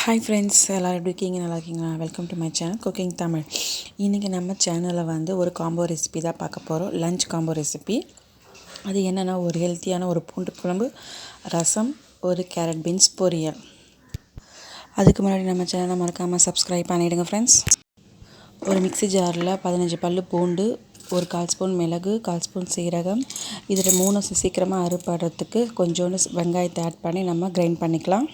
Hi friends, எல்லோரும் எப்படி இருக்கீங்க? நல்லா இருக்கீங்களா? Welcome to my channel cooking Tamil. இன்றைக்கி நம்ம சேனலில் ஒரு காம்போ ரெசிபி தான் பார்க்க போகிறோம். Lunch combo recipe. அது என்னென்னா, ஒரு ஹெல்த்தியான ஒரு பூண்டு குழம்பு, ரசம், ஒரு கேரட் பீன்ஸ் பொரியல். அதுக்கு முன்னாடி நம்ம சேனலை மறக்காமல் சப்ஸ்கிரைப் பண்ணிவிடுங்க ஃப்ரெண்ட்ஸ். ஒரு மிக்ஸி ஜாரில் 15 பல் பூண்டு, ஒரு 1/4 ஸ்பூன் மிளகு, 1/4 ஸ்பூன் சீரகம், இதில் 3 சீக்கிரமாக அறுப்படுறதுக்கு கொஞ்சோண்டு வெங்காயத்தை ஆட் பண்ணி நம்ம கிரைண்ட் பண்ணிக்கலாம்.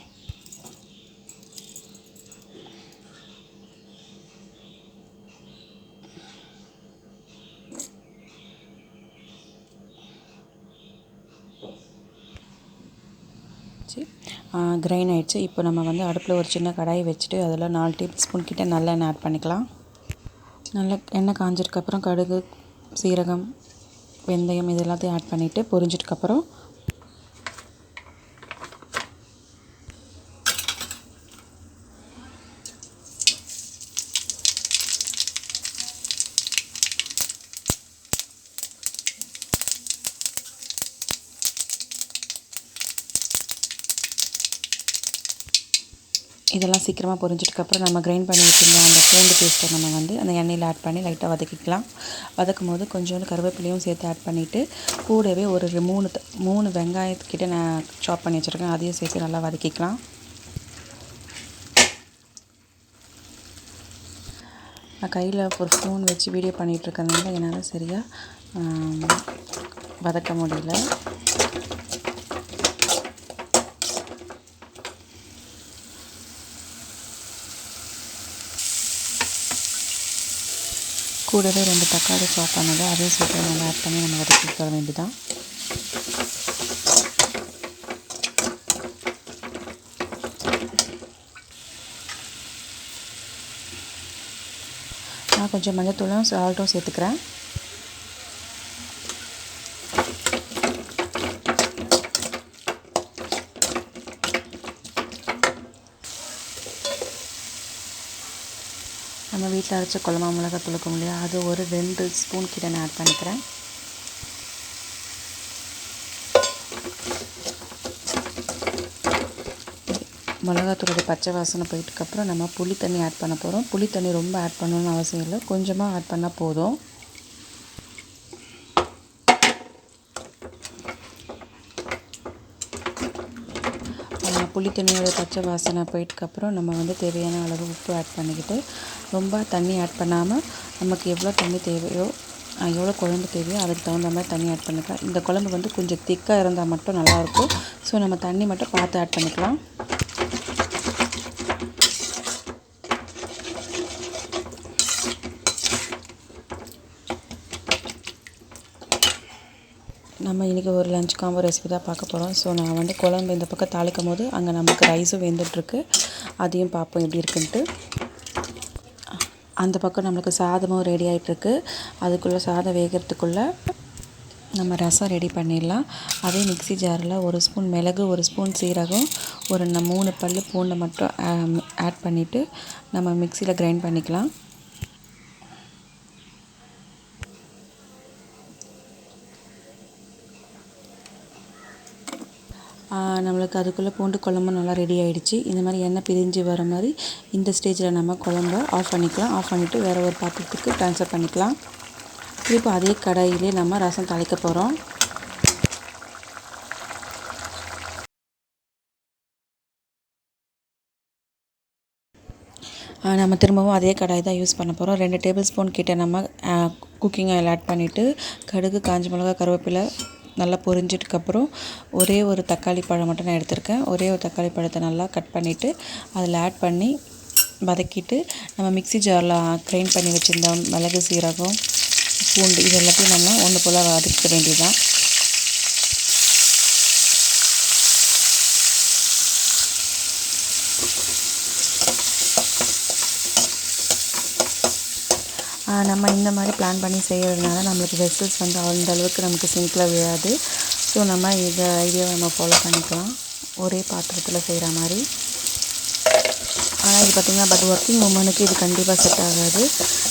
கிரைண்ட் ஆகிடுச்சு. இப்போ நம்ம அடுப்பில் ஒரு சின்ன கடாயை வச்சுட்டு அதில் 4 டேபிள் ஸ்பூன் கிட்ட நல்லெண்ணெய் ஆட் பண்ணிக்கலாம். நல்லா எண்ணெய் காஞ்சதுக்கப்புறம் கடுகு, சீரகம், வெந்தயம் இது எல்லாத்தையும் ஆட் பண்ணிவிட்டு பொரிஞ்சதுக்கப்புறம் இதெல்லாம் சீக்கிரமாக பொரிஞ்சதுக்கப்புறம் நம்ம கிரைண்ட் பண்ணி வச்சுருந்த அந்த பூண்டு பேஸ்ட்டை நம்ம அந்த எண்ணெயில் ஆட் பண்ணி லைட்டாக வதக்கிக்கலாம். வதக்கும் போது கொஞ்சோண்டு கருவேப்பிலையும் சேர்த்து ஆட் பண்ணிவிட்டு கூடவே ஒரு 3 வெங்காயத்துக்கிட்ட நான் சாப் பண்ணி வச்சுருக்கேன், அதையும் சேர்த்து நல்லா வதக்கிக்கலாம். நான் கையில் ஒரு ஃபோன் வச்சு வீடியோ பண்ணிகிட்ருக்கறதுனால என்னால் சரியாக வதக்க முடியல. கூடவே 2 தக்காளி சாப் பண்ணது அதையும் சேர்த்து நல்லா ஆட் பண்ணி நம்ம வதக்கிக்க வேண்டியதான். நான் கொஞ்சம் மஞ்சத்தூளும் சால்ட்டும் சேர்த்துக்கிறேன். நம்ம வீட்டில் அரைச்ச குழம்பா மிளகாய் தூளுக்கும் இல்லையா, அது ஒரு 2 ஸ்பூன் கிட்ட நான் ஆட் பண்ணிக்கிறேன். மிளகாத்தூளோட பச்சை வாசனை போயிட்டுக்கப்புறம் நம்ம புளி தண்ணி ஆட் பண்ண போகிறோம். புளி தண்ணி ரொம்ப ஆட் பண்ணணும்னு அவசியம் இல்லை, கொஞ்சமாக ஆட் பண்ணால் போதும். புளி தண்ணியோட பச்சை வாசனை போயிட்டுக்கப்புறம் நம்ம தேவையான அளவு உப்பு ஆட் பண்ணிக்கிட்டு ரொம்ப தண்ணி ஆட் பண்ணாமல் நமக்கு எவ்வளோ தண்ணி தேவையோ, எவ்வளோ குழம்பு தேவையோ அதுக்கு தகுந்த மாதிரி தண்ணி ஆட் பண்ணிக்கலாம். இந்த குழம்பு கொஞ்சம் திக்காக இருந்தால் மட்டும் நல்லாயிருக்கும். ஸோ நம்ம தண்ணி மட்டும் பார்த்து ஆட் பண்ணிக்கலாம். நம்ம இன்றைக்கி ஒரு லஞ்ச் காம்போ ரெசிபி தான் பார்க்க போகிறோம். ஸோ நான் குழம்பு இந்த பக்கம் தாளிக்கும் போது அங்கே நமக்கு ரைஸும் வெந்துட்டுருக்கு, அதையும் பார்ப்போம் எப்படி இருக்குன்ட்டு. அந்த பக்கம் நம்மளுக்கு சாதமும் ரெடி ஆகிட்டுருக்கு. அதுக்குள்ளே சாதம் வேகிறதுக்குள்ளே நம்ம ரசம் ரெடி பண்ணிடலாம். அதே மிக்ஸி ஜாரில் 1 ஸ்பூன் மிளகு, 1 ஸ்பூன் சீரகம், ஒரு 3 பல் பூண்டை மட்டும் ஆட் பண்ணிவிட்டு நம்ம மிக்ஸியில் கிரைண்ட் பண்ணிக்கலாம். நம்மளுக்கு அதுக்குள்ளே பூண்டு குழம்பு நல்லா ரெடி ஆகிடுச்சு. இந்த மாதிரி எண்ணெய் பிரிஞ்சு வர மாதிரி இந்த ஸ்டேஜில் நம்ம குழம்ப ஆஃப் பண்ணிக்கலாம். ஆஃப் பண்ணிவிட்டு வேறு ஒரு பாத்திரத்துக்கு ட்ரான்ஸ்ஃபர் பண்ணிக்கலாம். இப்போ அதே கடாயிலே நம்ம ரசம் தாளிக்க போகிறோம். நம்ம திரும்பவும் அதே கடாய் தான் யூஸ் பண்ண போகிறோம். 2 டேபிள் ஸ்பூன் கிட்ட நம்ம குக்கிங் ஆயில் ஆட் பண்ணிவிட்டு கடுகு, காஞ்ச மிளகா, கருவேப்பிலை நல்லா பொரிஞ்சதுக்கப்புறம் ஒரே ஒரு தக்காளி பழம் மட்டும் நான் எடுத்திருக்கேன். ஒரே ஒரு தக்காளி பழத்தை நல்லா கட் பண்ணிவிட்டு அதில் ஆட் பண்ணி வதக்கிட்டு நம்ம மிக்ஸி ஜாரில் கிரைண்ட் பண்ணி வச்சுருந்த மிளகு, சீரகம், பூண்டு இது எல்லாத்தையும் நம்ம ஒன்று போல் வதக்க வேண்டியதுதான். நம்ம இந்த மாதிரி பிளான் பண்ணி செய்கிறதுனால நம்மளுக்கு வெசல்ஸ் அந்த அளவுக்கு நமக்கு சிங்கில் விழாது. ஸோ நம்ம இதை ஐடியாவை நம்ம ஃபாலோ பண்ணிக்கலாம் ஒரே பாத்திரத்தில் செய்கிற மாதிரி. ஆனால் இது பார்த்திங்கன்னா ஒர்க்கிங் உமனுக்கு இது கண்டிப்பாக செட் ஆகாது.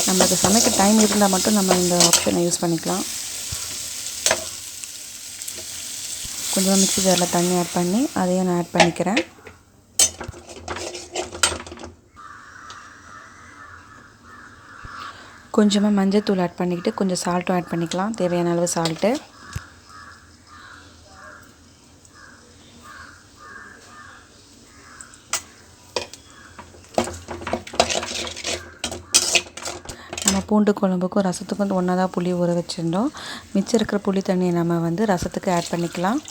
நம்மளுக்கு சமைக்க டைம் இருந்தால் மட்டும் நம்ம இந்த ஆப்ஷனை யூஸ் பண்ணிக்கலாம். கொஞ்சமாக மிக்ஸி ஜாரில் தண்ணி ஆட் பண்ணி அதையும் நான் ஆட் பண்ணிக்கிறேன். கொஞ்சமாக மஞ்சள்தூள் ஆட் பண்ணிக்கிட்டு கொஞ்சம் சால்ட்டும் ஆட் பண்ணிக்கலாம், தேவையான அளவு சால்ட்டு. நம்ம பூண்டு குழம்புக்கும் ரசத்துக்கும் ஒன்றா தான் புளி ஊற வச்சுருந்தோம். மிச்சம் இருக்கிற புளி தண்ணியை நம்ம வந்து ரசத்துக்கு ஆட் பண்ணிக்கலாம்.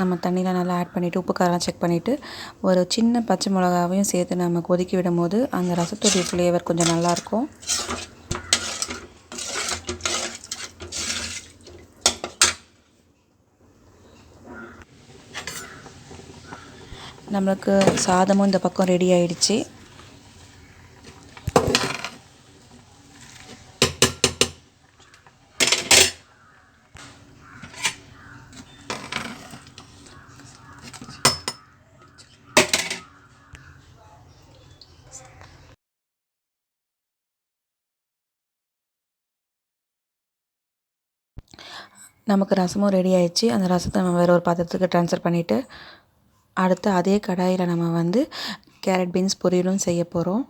நம்ம தண்ணியில் நல்லா ஆட் பண்ணிவிட்டு உப்பு காரம் செக் பண்ணிவிட்டு ஒரு சின்ன பச்சை மிளகாவையும் சேர்த்து நம்ம கொதிக்க விடும் போது அந்த ரசத்துடைய ஃப்ளேவர் கொஞ்சம் நல்லாயிருக்கும். நம்மளுக்கு சாதமும் இந்த பக்கம் ரெடி ஆயிடுச்சு. நமக்கு ரசமும் ரெடி ஆயிடுச்சு. அந்த ரசத்தை நம்ம வேறு ஒரு பாத்திரத்துக்கு ட்ரான்ஸ்ஃபர் பண்ணிவிட்டு அடுத்து அதே கடாயில் நம்ம வந்து கேரட் பீன்ஸ் பொரியலும் செய்ய போகிறோம்.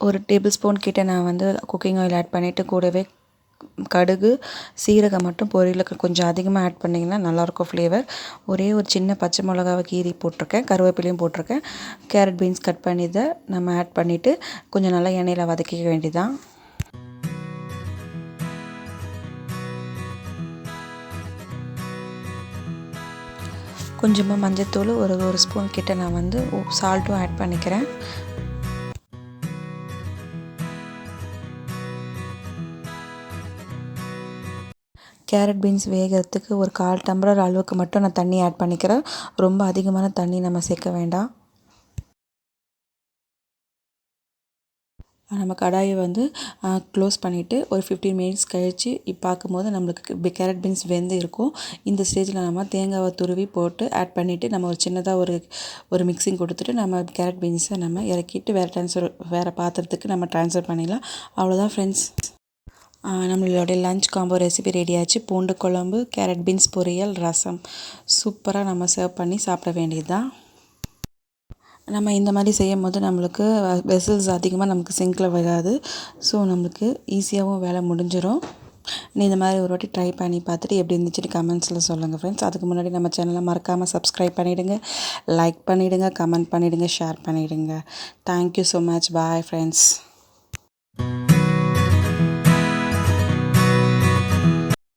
ஒரு டேபிள் ஸ்பூன் கிட்ட நான் வந்து குக்கிங் ஆயில் ஆட் பண்ணிவிட்டு கூடவே கடுகு சீரகம் மட்டும் பொரியலுக்கு கொஞ்சம் அதிகமாக ஆட் பண்ணிங்கன்னா நல்லாயிருக்கும் ஃப்ளேவர். ஒரே ஒரு சின்ன பச்சை மிளகாவை கீறி போட்டிருக்கேன், கருவேப்பிலையும் போட்டிருக்கேன். கேரட் பீன்ஸ் கட் பண்ணி இதை நம்ம ஆட் பண்ணிவிட்டு கொஞ்சம் நல்லா எண்ணெயில் வதக்கிக்க வேண்டியதான். கொஞ்சமாக மஞ்சள்தூள் ஒரு ஸ்பூன் கிட்ட நான் வந்து சால்ட்டும் ஆட் பண்ணிக்கிறேன். கேரட் பீன்ஸ் வேகிறதுக்கு ஒரு 1/4 டம்ளர் அளவுக்கு மட்டும் நான் தண்ணி ஆட் பண்ணிக்கிறேன். ரொம்ப அதிகமான தண்ணி நம்ம சேர்க்க வேண்டாம். நம்ம கடாயை வந்து க்ளோஸ் பண்ணிவிட்டு ஒரு 15 மினிட்ஸ் கழித்து பார்க்கும்போது நம்மளுக்கு கேரட் பீன்ஸ் வெந்து இருக்கும். இந்த ஸ்டேஜில் நம்ம தேங்காவை துருவி போட்டு ஆட் பண்ணிவிட்டு நம்ம ஒரு சின்னதாக ஒரு மிக்சிங் கொடுத்துட்டு நம்ம கேரட் பீன்ஸை நம்ம இறக்கிட்டு வேறு பாத்திரத்துக்கு நம்ம ட்ரான்ஸ்ஃபர் பண்ணிடலாம். அவ்வளோதான் ஃப்ரெண்ட்ஸ், நம்மளுடைய லஞ்ச் காம்போ ரெசிபி ரெடி ஆச்சு. பூண்டு குழம்பு, கேரட் பீன்ஸ் பொரியல், ரசம் சூப்பராக நம்ம சர்வ் பண்ணி சாப்பிட வேண்டியது தான். நம்ம இந்த மாதிரி செய்யும் போது நம்மளுக்கு வெசல்ஸ் அதிகமாக நமக்கு சிங்கில் வராது. ஸோ நம்மளுக்கு ஈஸியாகவும் வேலை முடிஞ்சிடும். நீ இந்த மாதிரி ஒரு வாட்டி ட்ரை பண்ணி பார்த்துட்டு எப்படி இருந்துச்சுன்னு கமெண்ட்ஸில் சொல்லுங்கள் ஃப்ரெண்ட்ஸ். அதுக்கு முன்னாடி நம்ம சேனலை மறக்காமல் சப்ஸ்கிரைப் பண்ணிவிடுங்க, லைக் பண்ணிவிடுங்க, கமெண்ட் பண்ணிவிடுங்க, ஷேர் பண்ணிவிடுங்க. Thank you so much. Bye friends.